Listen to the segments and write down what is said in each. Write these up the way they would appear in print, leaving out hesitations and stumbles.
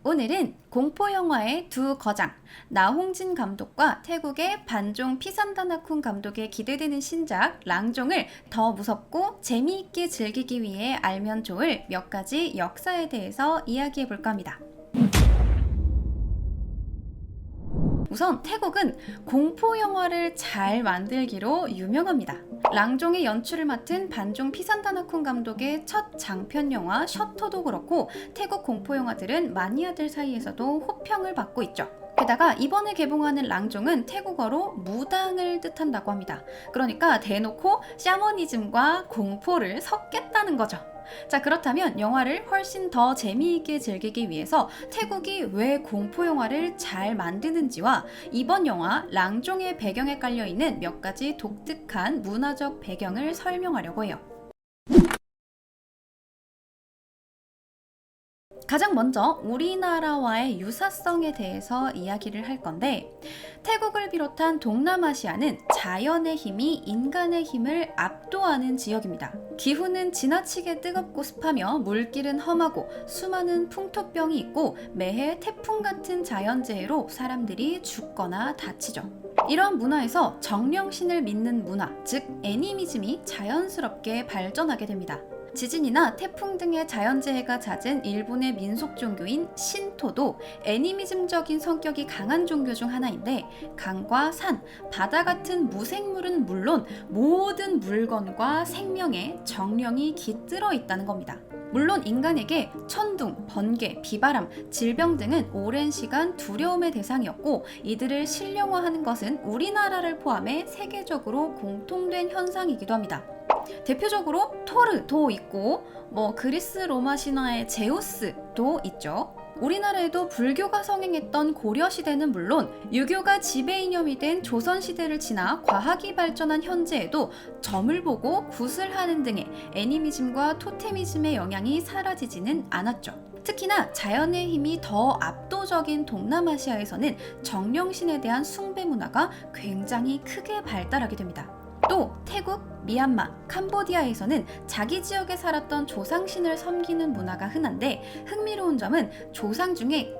오늘은 공포영화의 두 거장, 나홍진 감독과 태국의 반종 피산다나쿤 감독의 기대되는 신작 랑종을 더 무섭고 재미있게 즐기기 위해 알면 좋을 몇 가지 역사에 대해서 이야기해 볼까 합니다. 우선 태국은 공포영화를 잘 만들기로 유명합니다. 랑종의 연출을 맡은 반종 피산다나쿤 감독의 첫 장편 영화 셔터도 그렇고 태국 공포영화들은 마니아들 사이에서도 호평을 받고 있죠. 게다가 이번에 개봉하는 랑종은 태국어로 무당을 뜻한다고 합니다. 그러니까 대놓고 샤머니즘과 공포를 섞겠다는 거죠. 자, 그렇다면 영화를 훨씬 더 재미있게 즐기기 위해서 태국이 왜 공포영화를 잘 만드는지와 이번 영화 랑종의 배경에 깔려있는 몇 가지 독특한 문화적 배경을 설명하려고 해요. 가장 먼저 우리나라와의 유사성에 대해서 이야기를 할 건데, 태국을 비롯한 동남아시아는 자연의 힘이 인간의 힘을 압도하는 지역입니다. 기후는 지나치게 뜨겁고 습하며 물길은 험하고 수많은 풍토병이 있고 매해 태풍 같은 자연재해로 사람들이 죽거나 다치죠. 이런 문화에서 정령신을 믿는 문화, 즉 애니미즘이 자연스럽게 발전하게 됩니다. 지진이나 태풍 등의 자연재해가 잦은 일본의 민속 종교인 신토도 애니미즘적인 성격이 강한 종교 중 하나인데, 강과 산, 바다 같은 무생물은 물론 모든 물건과 생명에 정령이 깃들어 있다는 겁니다. 물론 인간에게 천둥, 번개, 비바람, 질병 등은 오랜 시간 두려움의 대상이었고, 이들을 실용화하는 것은 우리나라를 포함해 세계적으로 공통된 현상이기도 합니다. 대표적으로 토르도 있고 그리스 로마 신화의 제우스도 있죠. 우리나라에도 불교가 성행했던 고려시대는 물론 유교가 지배 이념이 된 조선시대를 지나 과학이 발전한 현재에도 점을 보고 굿을 하는 등의 애니미즘과 토테미즘의 영향이 사라지지는 않았죠. 특히나 자연의 힘이 더 압도적인 동남아시아에서는 정령신에 대한 숭배 문화가 굉장히 크게 발달하게 됩니다. 또 태국, 미얀마, 캄보디아에서는 자기 지역에 살았던 조상신을 섬기는 문화가 흔한데, 흥미로운 점은 조상 중에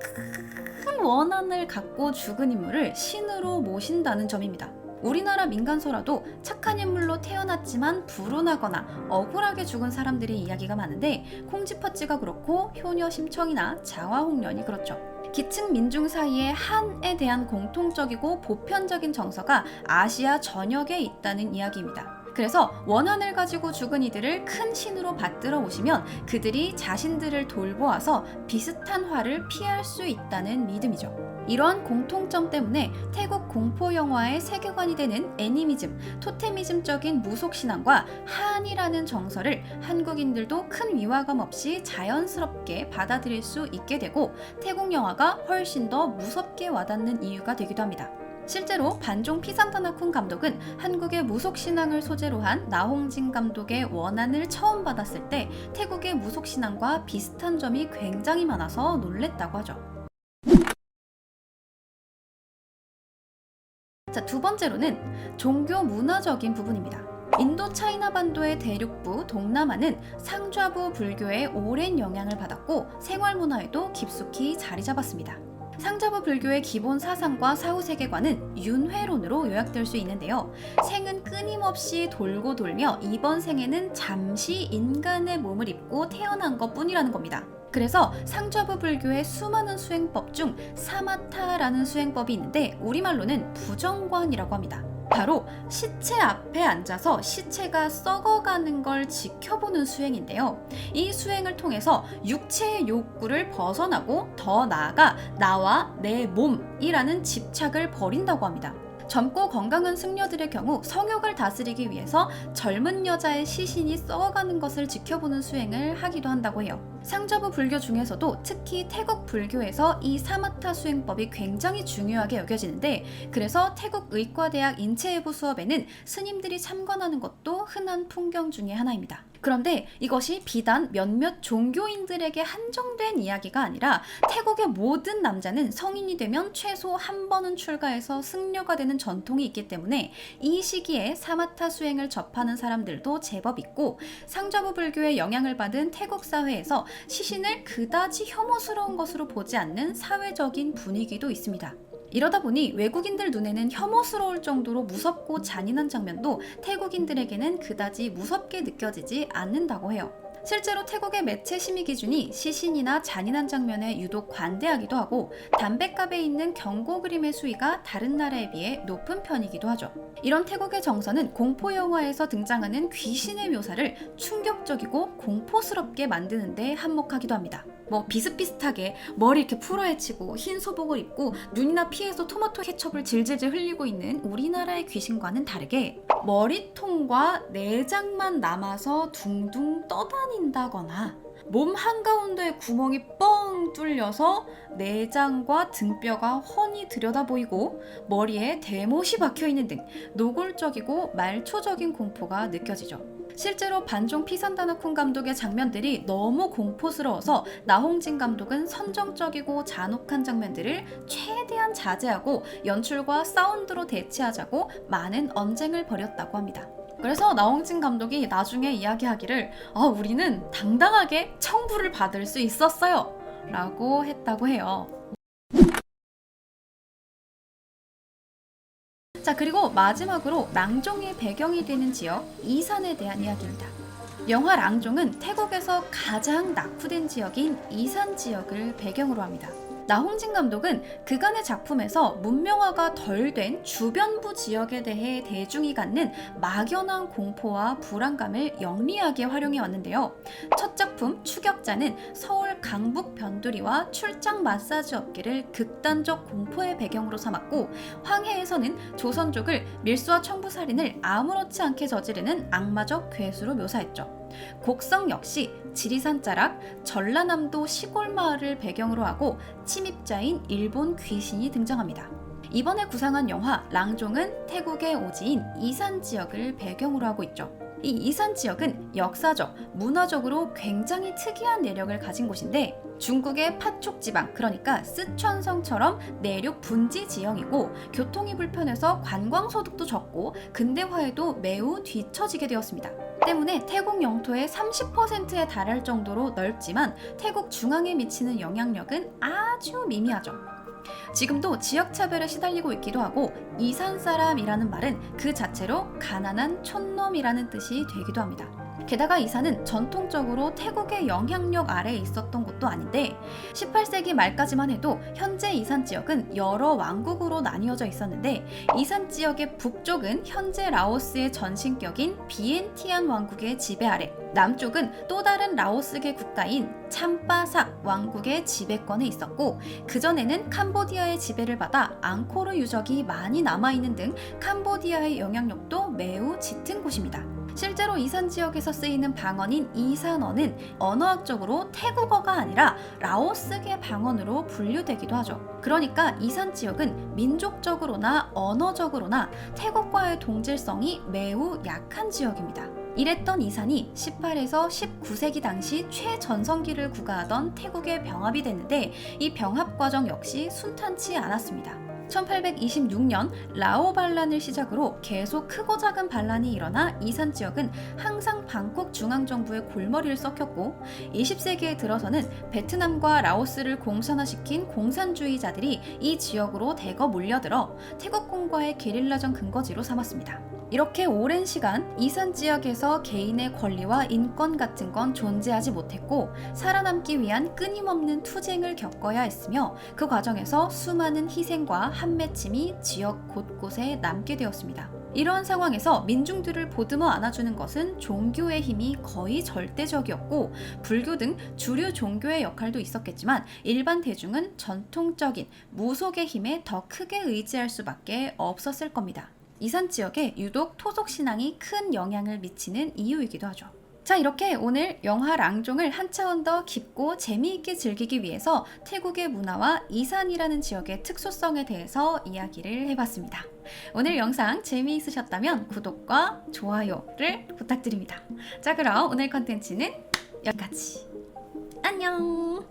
큰 원한을 갖고 죽은 인물을 신으로 모신다는 점입니다. 우리나라 민간설화도 착한 인물로 태어났지만 불운하거나 억울하게 죽은 사람들의 이야기가 많은데, 콩쥐팥쥐가 그렇고 효녀심청이나 자화홍련이 그렇죠. 기층 민중 사이에 한에 대한 공통적이고 보편적인 정서가 아시아 전역에 있다는 이야기입니다. 그래서 원한을 가지고 죽은 이들을 큰 신으로 받들어 오시면 그들이 자신들을 돌보아서 비슷한 화를 피할 수 있다는 믿음이죠. 이러한 공통점 때문에 태국 공포영화의 세계관이 되는 애니미즘, 토테미즘적인 무속신앙과 한이라는 정서를 한국인들도 큰 위화감 없이 자연스럽게 받아들일 수 있게 되고, 태국 영화가 훨씬 더 무섭게 와닿는 이유가 되기도 합니다. 실제로 반종 피산다나쿤 감독은 한국의 무속신앙을 소재로 한 나홍진 감독의 원한을 처음 받았을 때 태국의 무속신앙과 비슷한 점이 굉장히 많아서 놀랬다고 하죠. 자, 두 번째로는 종교 문화적인 부분입니다. 인도 차이나 반도의 대륙부 동남아는 상좌부 불교의 오랜 영향을 받았고 생활 문화에도 깊숙이 자리 잡았습니다. 상자부 불교의 기본 사상과 사후 세계관은 윤회론으로 요약될 수 있는데요. 생은 끊임없이 돌고 돌며 이번 생에는 잠시 인간의 몸을 입고 태어난 것뿐이라는 겁니다. 그래서 상좌부 불교의 수많은 수행법 중 사마타라는 수행법이 있는데 우리말로는 부정관이라고 합니다. 바로 시체 앞에 앉아서 시체가 썩어가는 걸 지켜보는 수행인데요. 이 수행을 통해서 육체의 욕구를 벗어나고 더 나아가 나와 내 몸이라는 집착을 버린다고 합니다. 젊고 건강한 승려들의 경우 성욕을 다스리기 위해서 젊은 여자의 시신이 썩어가는 것을 지켜보는 수행을 하기도 한다고 해요. 상자부 불교 중에서도 특히 태국 불교에서 이 사마타 수행법이 굉장히 중요하게 여겨지는데, 그래서 태국 의과대학 인체외부 수업에는 스님들이 참관하는 것도 흔한 풍경 중에 하나입니다. 그런데 이것이 비단 몇몇 종교인들에게 한정된 이야기가 아니라 태국의 모든 남자는 성인이 되면 최소 한 번은 출가해서 승려가 되는 전통이 있기 때문에 이 시기에 사마타 수행을 접하는 사람들도 제법 있고, 상좌부 불교의 영향을 받은 태국 사회에서 시신을 그다지 혐오스러운 것으로 보지 않는 사회적인 분위기도 있습니다. 이러다 보니 외국인들 눈에는 혐오스러울 정도로 무섭고 잔인한 장면도 태국인들에게는 그다지 무섭게 느껴지지 않는다고 해요. 실제로 태국의 매체 심의 기준이 시신이나 잔인한 장면에 유독 관대하기도 하고, 담뱃갑에 있는 경고 그림의 수위가 다른 나라에 비해 높은 편이기도 하죠. 이런 태국의 정서는 공포 영화에서 등장하는 귀신의 묘사를 충격적이고 공포스럽게 만드는 데 한몫하기도 합니다. 비슷비슷하게 머리 이렇게 풀어헤치고 흰 소복을 입고 눈이나 피에서 토마토 케첩을 질질질 흘리고 있는 우리나라의 귀신과는 다르게 머리통과 내장만 남아서 둥둥 떠다닌다거나, 몸 한가운데 구멍이 뻥 뚫려서 내장과 등뼈가 훤히 들여다 보이고 머리에 대못이 박혀있는 등 노골적이고 말초적인 공포가 느껴지죠. 실제로 반종 피산다나쿤 감독의 장면들이 너무 공포스러워서 나홍진 감독은 선정적이고 잔혹한 장면들을 최대한 자제하고 연출과 사운드로 대체하자고 많은 언쟁을 벌였다고 합니다. 그래서 나홍진 감독이 나중에 이야기하기를 우리는 당당하게 청부를 받을 수 있었어요 라고 했다고 해요. 자, 그리고 마지막으로 랑종의 배경이 되는 지역 이산에 대한 이야기입니다. 영화 랑종은 태국에서 가장 낙후된 지역인 이산 지역을 배경으로 합니다. 나홍진 감독은 그간의 작품에서 문명화가 덜 된 주변부 지역에 대해 대중이 갖는 막연한 공포와 불안감을 영리하게 활용해 왔는데요. 첫 작품 추격자는 서울 강북 변두리와 출장 마사지 업계를 극단적 공포의 배경으로 삼았고, 황해에서는 조선족을 밀수와 청부살인을 아무렇지 않게 저지르는 악마적 괴수로 묘사했죠. 곡성 역시 지리산 자락, 전라남도 시골 마을을 배경으로 하고 침입자인 일본 귀신이 등장합니다. 이번에 구상한 영화 랑종은 태국의 오지인 이산 지역을 배경으로 하고 있죠. 이 이산 지역은 역사적, 문화적으로 굉장히 특이한 내력을 가진 곳인데, 중국의 파촉 지방, 그러니까 쓰촨성처럼 내륙 분지 지형이고, 교통이 불편해서 관광 소득도 적고 근대화에도 매우 뒤처지게 되었습니다. 때문에 태국 영토의 30%에 달할 정도로 넓지만 태국 중앙에 미치는 영향력은 아주 미미하죠. 지금도 지역차별에 시달리고 있기도 하고, 이산 사람이라는 말은 그 자체로 가난한 촌놈이라는 뜻이 되기도 합니다. 게다가 이산은 전통적으로 태국의 영향력 아래에 있었던 곳도 아닌데, 18세기 말까지만 해도 현재 이산 지역은 여러 왕국으로 나뉘어져 있었는데, 이산 지역의 북쪽은 현재 라오스의 전신격인 비엔티안 왕국의 지배 아래, 남쪽은 또 다른 라오스계 국가인 참바삭 왕국의 지배권에 있었고, 그전에는 캄보디아의 지배를 받아 앙코르 유적이 많이 남아있는 등 캄보디아의 영향력도 매우 짙은 곳입니다. 실제로 이산 지역에서 쓰이는 방언인 이산어는 언어학적으로 태국어가 아니라 라오스계 방언으로 분류되기도 하죠. 그러니까 이산 지역은 민족적으로나 언어적으로나 태국과의 동질성이 매우 약한 지역입니다. 이랬던 이산이 18에서 19세기 당시 최전성기를 구가하던 태국의 병합이 됐는데, 이 병합 과정 역시 순탄치 않았습니다. 1826년 라오 반란을 시작으로 계속 크고 작은 반란이 일어나 이산 지역은 항상 방콕 중앙정부의 골머리를 썩혔고, 20세기에 들어서는 베트남과 라오스를 공산화시킨 공산주의자들이 이 지역으로 대거 몰려들어 태국군과의 게릴라전 근거지로 삼았습니다. 이렇게 오랜 시간 이산 지역에서 개인의 권리와 인권 같은 건 존재하지 못했고, 살아남기 위한 끊임없는 투쟁을 겪어야 했으며, 그 과정에서 수많은 희생과 한맺힘이 지역 곳곳에 남게 되었습니다. 이러한 상황에서 민중들을 보듬어 안아주는 것은 종교의 힘이 거의 절대적이었고, 불교 등 주류 종교의 역할도 있었겠지만 일반 대중은 전통적인 무속의 힘에 더 크게 의지할 수밖에 없었을 겁니다. 이산 지역에 유독 토속 신앙이 큰 영향을 미치는 이유이기도 하죠. 자, 이렇게 오늘 영화 랑종을 한 차원 더 깊고 재미있게 즐기기 위해서 태국의 문화와 이산이라는 지역의 특수성에 대해서 이야기를 해봤습니다. 오늘 영상 재미있으셨다면 구독과 좋아요를 부탁드립니다. 자, 그럼 오늘 컨텐츠는 여기까지. 안녕!